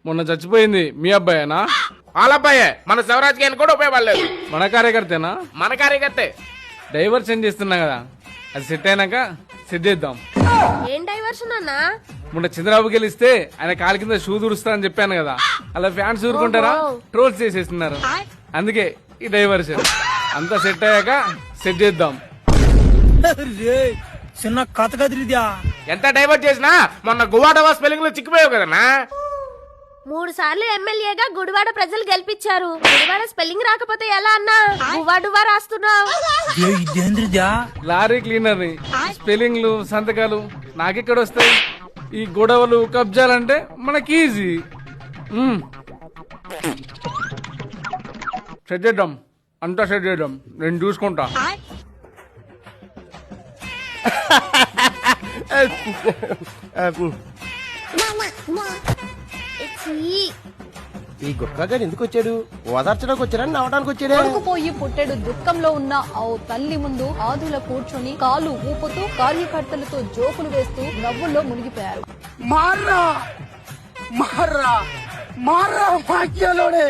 మొన్న చచ్చిపోయింది మీ అబ్బాయేనా? వాళ్ళ అబ్బాయే, మన శివరాజ్ గారిని కూడా ఉపయోగపడలేదు. మన కార్యకర్తేనా? మన కార్యకర్తే. డైవర్షన్ చేస్తున్నా కదా, అది సెట్ అయినాక సెట్ చేద్దాం. ఏం డైవర్షన్ అన్నా? మొన్న చంద్రబాబు గెలిస్తే ఆయన కాలు కింద షూ దుడుస్తా అని చెప్పాను కదా, అలా ఫ్యాన్స్ ఊరుకుంటారా? ట్రోల్స్ చేసేస్తున్నారు. అందుకే ఈ డైవర్షన్ అంతా సెట్ అయ్యాక సెట్ చేద్దాం. చిన్న కథ కదిరిద్యా. ఎంత డైవర్ట్ చేసినా మొన్న గువాడవా స్పెల్లింగ్ లో చిక్కిపోయావు కదన్నా. 3 సార్లు ఎమ్మెల్యేగా గుడివాడ ప్రజలు గెలిపించారు. గుడివాడ స్పెల్లింగ్ రాకపోతే ఎలా అన్నా? గువ్వా రాస్తున్నావు. ఇదేంద్రిద్యా? లారీ క్లీనర్ ని స్పెల్లింగ్లు సంతకాలు నాకెక్కడ వస్తాయి? ఈ గొడవలు కబ్జాలంటే మనకి ఈజీ. సెట్ చేద్దాం, అంతా సెట్ చేద్దాం. నేను చూసుకుంటా. ఈ గుట్కాగాడు ఎందుకు వచ్చాడు? ఓదార్చడానికి వచ్చాడా, నవ్వడానికి వచ్చాడా? కొడుకుపోయి పుట్టెడు దుఃఖంలో ఉన్న ఆ తల్లి ముందు ఆదుల కూర్చొని కాలు ఊపుతూ కార్యకర్తలతో జోకులు వేస్తూ నవ్వుల్లో మునిగిపోయారు. మార్రా మార్రా మార్రా భాగ్యలోనే